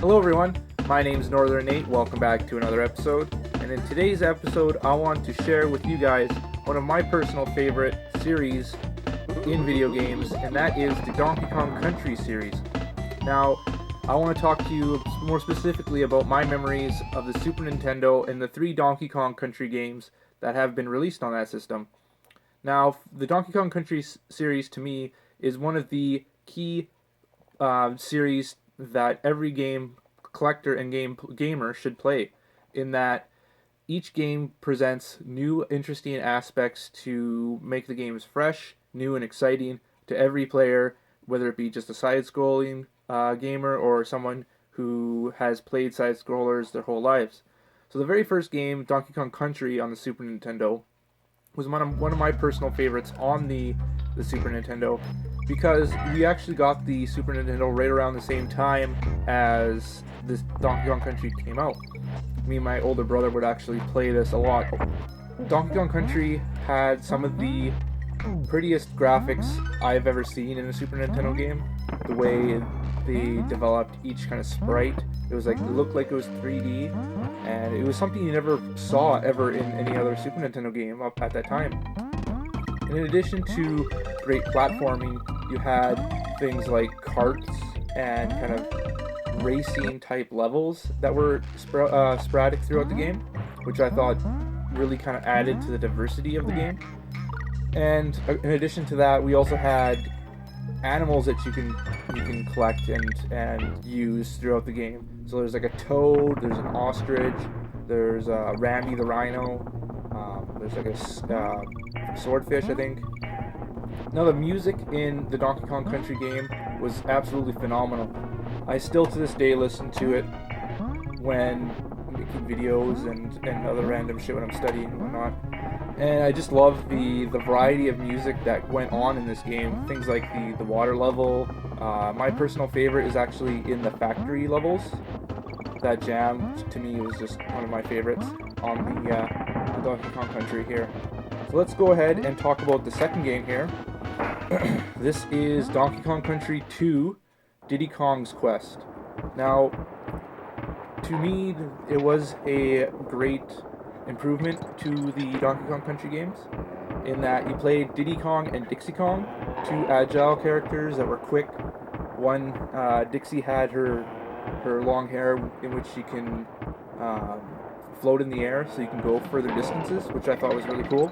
Hello everyone, my name is Northern Nate, welcome back to another episode, and in today's episode I want to share with you guys one of my personal favorite series in video games, and that is the Donkey Kong Country series. Now, I want to talk to you more specifically about my memories of the Super Nintendo and the 3 Donkey Kong Country games that have been released on that system. Now, the Donkey Kong Country series to me is one of the key series that every game collector and gamer should play, in that each game presents new interesting aspects to make the games fresh, new and exciting to every player, whether it be just a side-scrolling gamer or someone who has played side-scrollers their whole lives. So the very first game, Donkey Kong Country on the Super Nintendo, was one of my personal favorites on the Super Nintendo, because we actually got the Super Nintendo right around the same time as this Donkey Kong Country came out. Me and my older brother would actually play this a lot. Donkey Kong Country had some of the prettiest graphics I've ever seen in a Super Nintendo game. The way they developed each kind of sprite, it looked like it was 3D, and it was something you never saw ever in any other Super Nintendo game up at that time. And in addition to great platforming, you had things like carts and kind of racing type levels that were sporadic throughout the game, which I thought really kind of added to the diversity of the game. And in addition to that, we also had animals that you can collect and use throughout the game. So there's like a toad, there's an ostrich, there's Rambi the rhino, there's like a swordfish, I think. Now, the music in the Donkey Kong Country game was absolutely phenomenal. I still to this day listen to it when making videos and other random shit when I'm studying and whatnot. And I just love the variety of music that went on in this game. Things like the water level. My personal favorite is actually in the factory levels. That jam, to me, was just one of my favorites on the Donkey Kong Country here. So let's go ahead and talk about the second game here. This is Donkey Kong Country 2, Diddy Kong's Quest. Now, to me, it was a great improvement to the Donkey Kong Country games, in that you played Diddy Kong and Dixie Kong, 2 agile characters that were quick. One, Dixie had her long hair in which she can float in the air so you can go further distances, which I thought was really cool.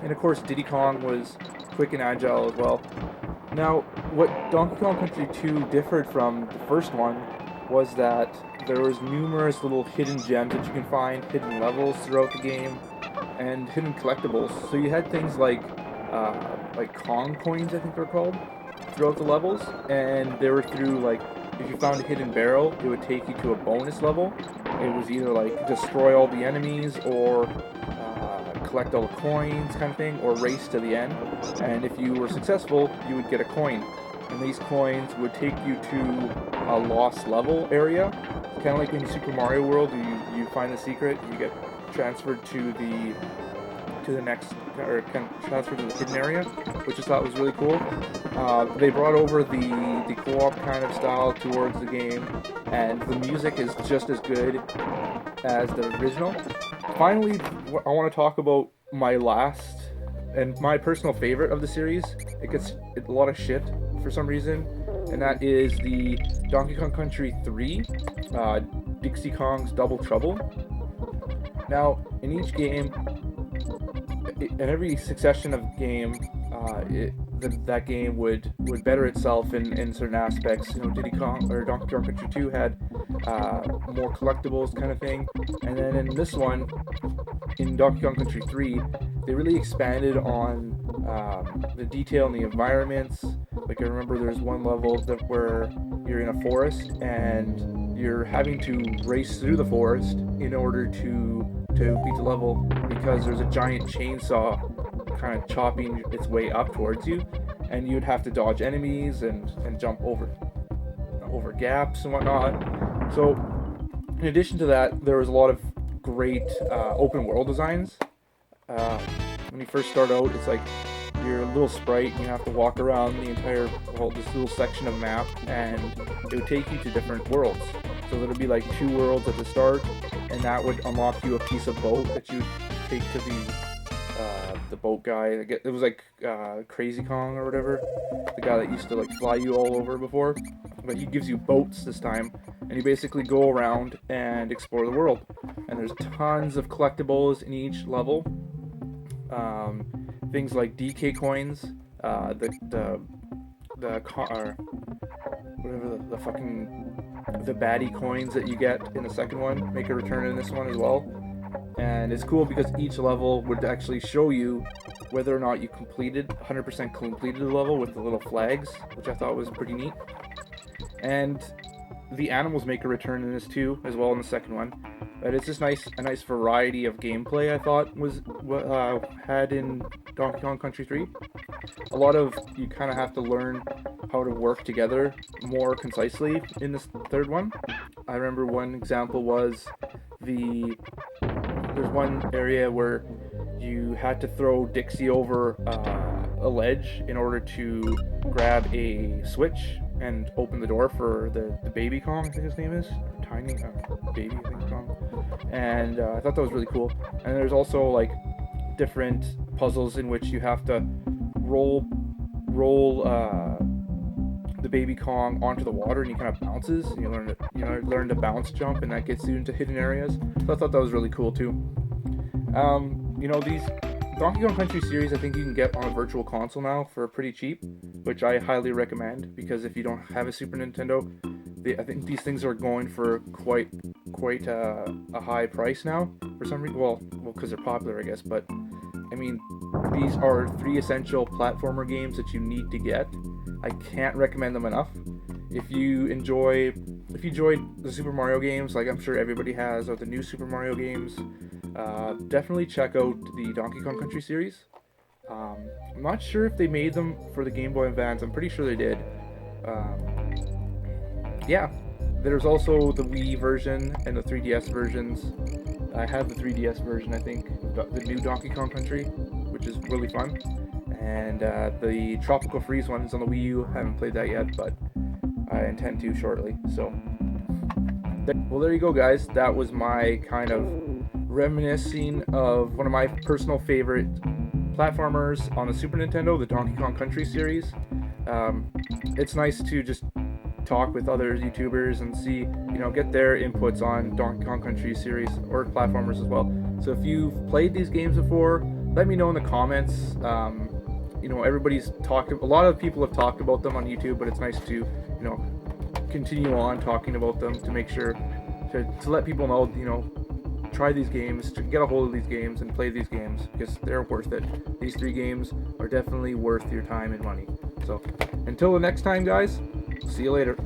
And of course, Diddy Kong was quick and agile as well. Now, what Donkey Kong Country 2 differed from the first one was that there was numerous little hidden gems that you can find, hidden levels throughout the game, and hidden collectibles. So you had things like Kong coins, I think they're called, throughout the levels, and they were through, like, if you found a hidden barrel, it would take you to a bonus level. It was either like destroy all the enemies, or collect all the coins kind of thing, or race to the end. And if you were successful, you would get a coin. And these coins would take you to a lost level area. Kind of like in Super Mario World, you find the secret, you get transferred to the next, or kind of transferred to the hidden area, which I thought was really cool. They brought over the co-op kind of style towards the game, and the music is just as good as the original. Finally, I want to talk about my last and my personal favorite of the series. It gets a lot of shit for some reason, and that is the Donkey Kong Country 3, Dixie Kong's Double Trouble. Now, in each game, in every succession of game, that game would better itself in certain aspects. You know, Diddy Kong or Donkey Kong Country 2 had more collectibles kind of thing, and then in this one, in Donkey Kong Country 3, they really expanded on the detail in the environments. Like, I remember there's one level where you're in a forest and you're having to race through the forest in order to beat the level, because there's a giant chainsaw kind of chopping its way up towards you, and you'd have to dodge enemies and jump over gaps and whatnot. So in addition to that, there was a lot of great open world designs. When you first start out, it's like you're a little sprite and you have to walk around this little section of map, and it would take you to different worlds. So there'd be like 2 worlds at the start, and that would unlock you a piece of boat that you would take to the boat guy. It was like Crazy Kong or whatever, the guy that used to like fly you all over before. But he gives you boats this time, and you basically go around and explore the world. And there's tons of collectibles in each level. Things like DK coins, the baddie coins that you get in the second one make a return in this one as well. And it's cool because each level would actually show you whether or not you 100% completed the level with the little flags, which I thought was pretty neat. And the animals make a return in this too, as well in the second one. But it's just a nice variety of gameplay I thought was had in Donkey Kong Country 3. A lot of you kind of have to learn how to work together more concisely in this third one. I remember one example was there's one area where you had to throw Dixie over a ledge in order to grab a switch and open the door for the baby Kong, I think his name is, or Tiny Baby, I think Kong. And I thought that was really cool. And there's also like different puzzles in which you have to roll the baby Kong onto the water, and he kind of bounces. And you learn to bounce jump, and that gets you into hidden areas. So I thought that was really cool too. These Donkey Kong Country series, I think you can get on a virtual console now for pretty cheap, which I highly recommend, because if you don't have a Super Nintendo, I think these things are going for quite a high price now for some reason. Well, because they're popular, I guess. But I mean, these are 3 essential platformer games that you need to get. I can't recommend them enough. If you enjoyed the Super Mario games, like I'm sure everybody has, or the new Super Mario games, definitely check out the Donkey Kong Country series. I'm not sure if they made them for the Game Boy Advance. I'm pretty sure they did. Yeah, there's also the Wii version and the 3DS versions. I have the 3DS version, I think, the new Donkey Kong Country, which is really fun. And the Tropical Freeze one is on the Wii U. I haven't played that yet, but I intend to shortly. So, well, there you go, guys. That was my kind of reminiscing of one of my personal favorite platformers on the Super Nintendo, the Donkey Kong Country series. It's nice to just talk with other YouTubers and see, get their inputs on Donkey Kong Country series or platformers as well. So if you've played these games before, let me know in the comments. Everybody's talked. A lot of people have talked about them on YouTube, but it's nice to, continue on talking about them to make sure to let people know, try these games, to get a hold of these games and play these games, because they're worth it. These 3 games are definitely worth your time and money. So until the next time, guys, see you later.